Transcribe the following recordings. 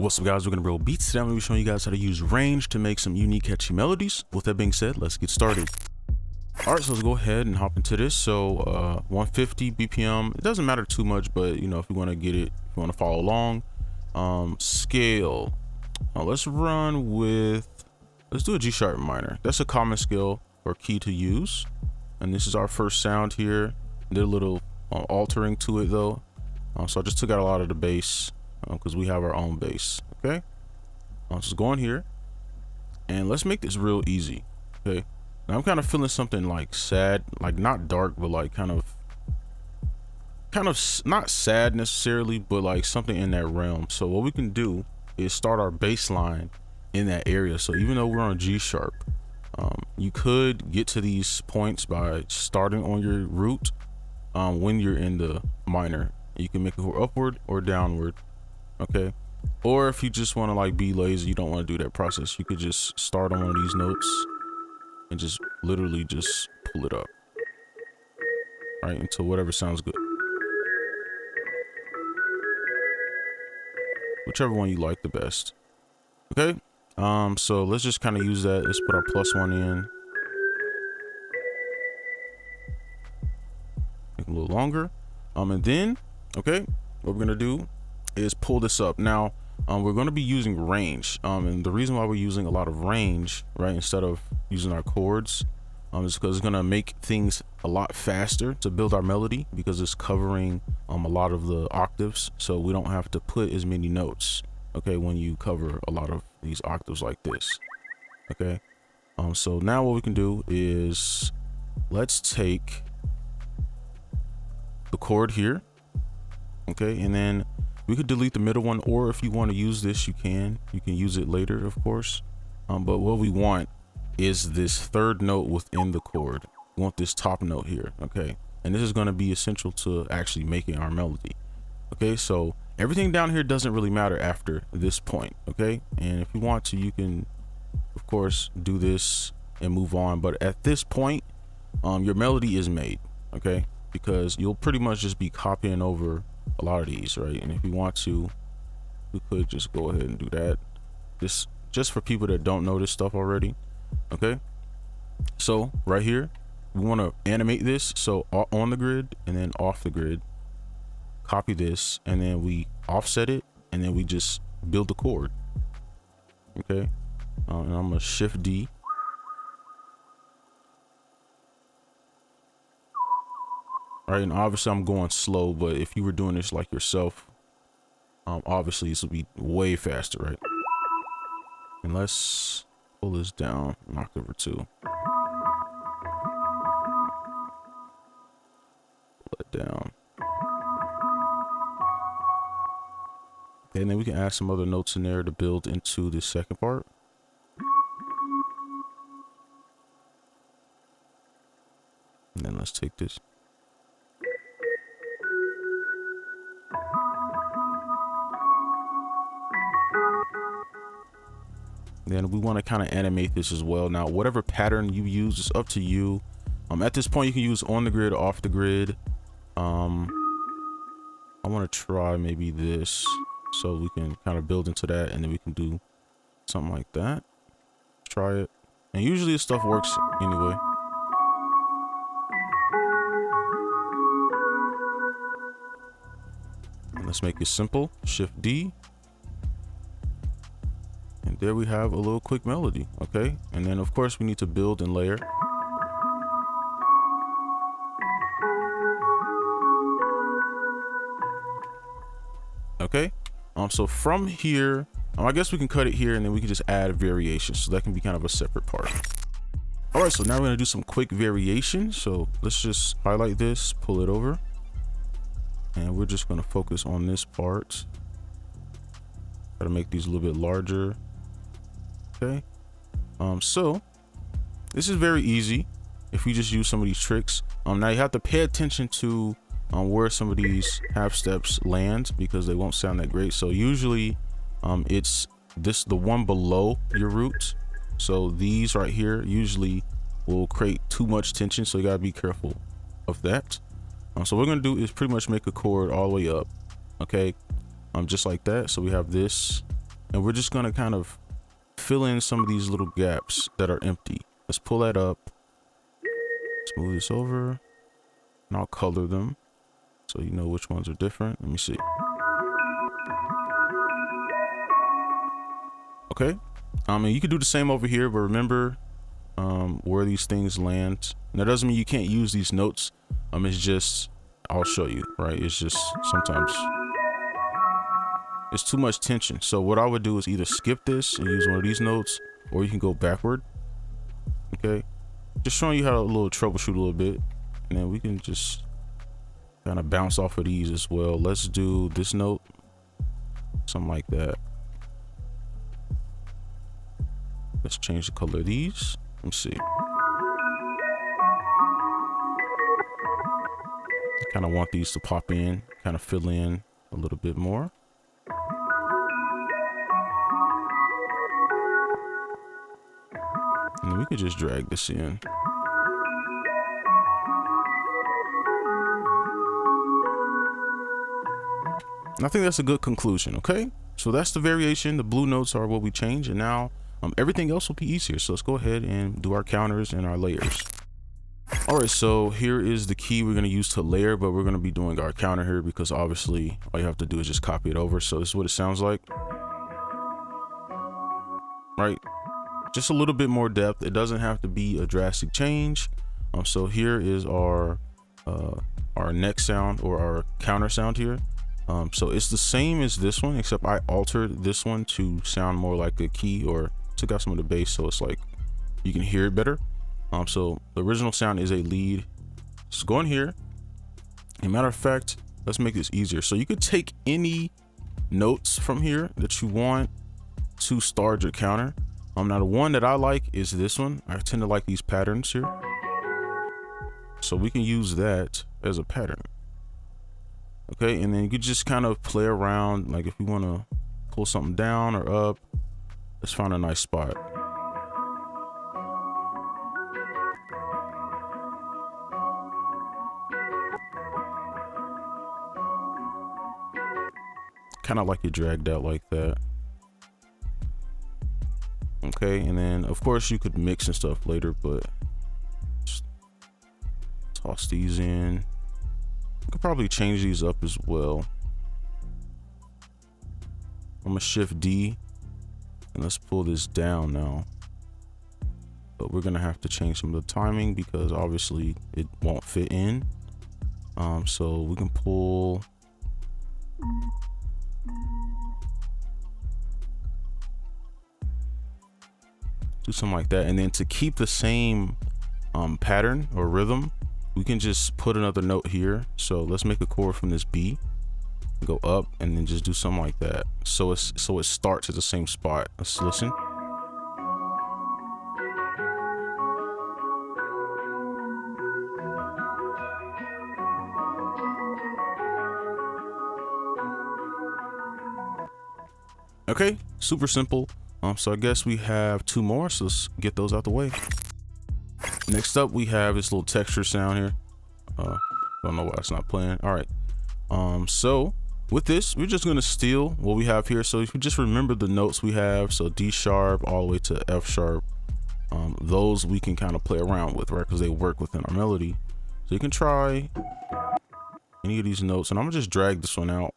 What's up, guys? We're gonna brobeatz. Today I'm gonna be showing you guys how to use range to make some unique catchy melodies. With that being said, let's get started. All right, so let's go ahead and hop into this. So 150 BPM, it doesn't matter too much, but you know, if you want to get it, if you want to follow along. Scale, let's run with, let's do a G sharp minor. That's a common scale or key to use, and this is our first sound here. Did a little altering to it though, so I just took out a lot of the bass because we have our own bass. Okay, just go in here and let's make this real easy. Okay, now I'm kind of feeling something like sad, like not dark, but like kind of not sad necessarily, but like something in that realm. So what we can do is start our bass line in that area. So even though we're on G sharp, you could get to these points by starting on your root when you're in the minor. You can make it go upward or downward. Okay, or if you just want to like be lazy, you don't want to do that process, you could just start on one of these notes and just literally just pull it up, right, until whatever sounds good, whichever one you like the best. Okay, so let's just kind of use that. Let's put our +1 in, make it a little longer, and then okay, what we're gonna do is pull this up. Now we're going to be using range, and the reason why we're using a lot of range, right, instead of using our chords, is because it's going to make things a lot faster to build our melody, because it's covering a lot of the octaves, so we don't have to put as many notes, okay, when you cover a lot of these octaves like this. Okay, so now what we can do is let's take the chord here, okay, and then we could delete the middle one, or if you want to use this, you can use it later, of course. But what we want is this third note within the chord. We want this top note here, okay? And this is going to be essential to actually making our melody. Okay, so everything down here doesn't really matter after this point, okay? And if you want to, you can, of course, do this and move on. But at this point, your melody is made, okay? Because you'll pretty much just be copying over a lot of these, right? And if you want to, we could just go ahead and do that. This just for people that don't know this stuff already. Okay, so right here we want to animate this, so on the grid and then off the grid, copy this, and then we offset it, and then we just build the chord. Okay, and I'm gonna shift D. Right, and obviously I'm going slow, but if you were doing this like yourself, obviously this would be way faster, right? And let's pull this down an octave or two. Pull it down. Okay, and then we can add some other notes in there to build into the second part. And then let's take this. Then we want to kind of animate this as well. Now, whatever pattern you use is up to you. At this point, you can use on the grid, off the grid. I want to try maybe this, so we can kind of build into that, and then we can do something like that. Try it, and usually this stuff works anyway. And let's make it simple. Shift D. And there we have a little quick melody. Okay, and then of course we need to build and layer. Okay, so from here, I guess we can cut it here, and then we can just add variations, so that can be kind of a separate part. All right, so now we're gonna do some quick variation. So let's just highlight this, pull it over, and we're just gonna focus on this part. Try to make these a little bit larger. Okay, so this is very easy if you just use some of these tricks. Now you have to pay attention to where some of these half steps land, because they won't sound that great. So usually it's the one below your root. So these right here usually will create too much tension, so you gotta be careful of that. So what we're gonna do is pretty much make a chord all the way up. Okay, just like that. So we have this, and we're just gonna kind of fill in some of these little gaps that are empty. Let's pull that up. Let's move this over, and I'll color them so you know which ones are different. Let me see. Okay, and you can do the same over here, but remember where these things land. And that doesn't mean you can't use these notes. It's just, I'll show you, right? It's just sometimes it's too much tension. So what I would do is either skip this and use one of these notes, or you can go backward. Okay, just showing you how to troubleshoot a little bit, and then we can just kind of bounce off of these as well. Let's do this note, something like that. Let's change the color of these. Let me see. Kind of want these to pop in, kind of fill in a little bit more. And then we could just drag this in. And I think that's a good conclusion. Okay, so that's the variation. The blue notes are what we change, and now everything else will be easier. So let's go ahead and do our counters and our layers. All right, so here is the key we're going to use to layer, but we're going to be doing our counter here because obviously all you have to do is just copy it over. So this is what it sounds like, right? Just a little bit more depth. It doesn't have to be a drastic change. So here is our neck sound, or our counter sound here. So it's the same as this one, except I altered this one to sound more like a key, or took out some of the bass so it's like you can hear it better. So the original sound is a lead. Just go in here. As a matter of fact, let's make this easier. So you could take any notes from here that you want to start your counter. Now the one that I like is this one. I tend to like these patterns here, so we can use that as a pattern. Okay, and then you could just kind of play around, like if you want to pull something down or up, let's find a nice spot. Kind of like it dragged out like that. Okay, and then of course you could mix and stuff later, but just toss these in. I could probably change these up as well. I'm gonna shift D and let's pull this down now. But we're gonna have to change some of the timing because obviously it won't fit in. So we can pull. Do something like that, and then to keep the same pattern or rhythm, we can just put another note here. So let's make a chord from this B, go up, and then just do something like that. So it starts at the same spot. Let's listen. Okay, super simple. So I guess we have two more, so let's get those out the way. Next up, we have this little texture sound here. Don't know why it's not playing. All right. So with this, we're just gonna steal what we have here. So if you just remember the notes we have, so D sharp all the way to F sharp, those we can kind of play around with, right? Because they work within our melody. So you can try any of these notes, and I'm gonna just drag this one out.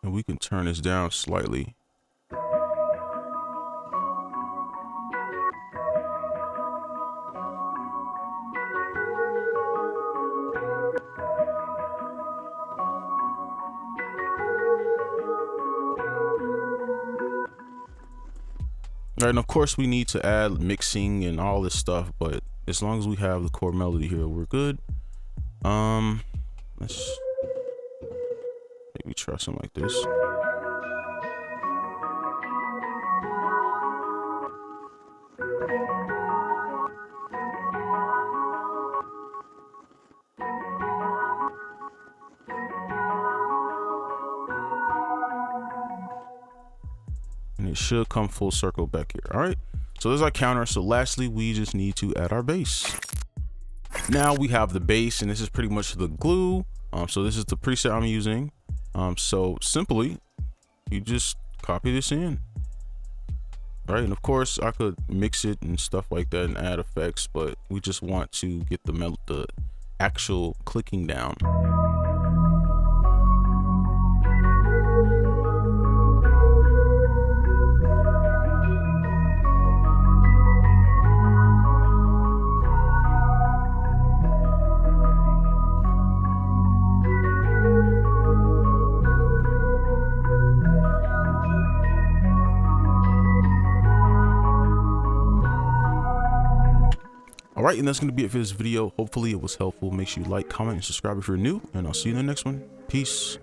And we can turn this down slightly. All right, and of course we need to add mixing and all this stuff, but as long as we have the core melody here, we're good. Let's maybe try something like this. And it should come full circle back here. All right, so there's our counter. So lastly, we just need to add our bass. Now we have the bass, and this is pretty much the glue. So this is the preset I'm using. So simply, you just copy this in. Right, and of course I could mix it and stuff like that and add effects, but we just want to get the actual clicking down. All right, and that's going to be it for this video. Hopefully it was helpful. Make sure you like, comment, and subscribe if you're new, and I'll see you in the next one. Peace.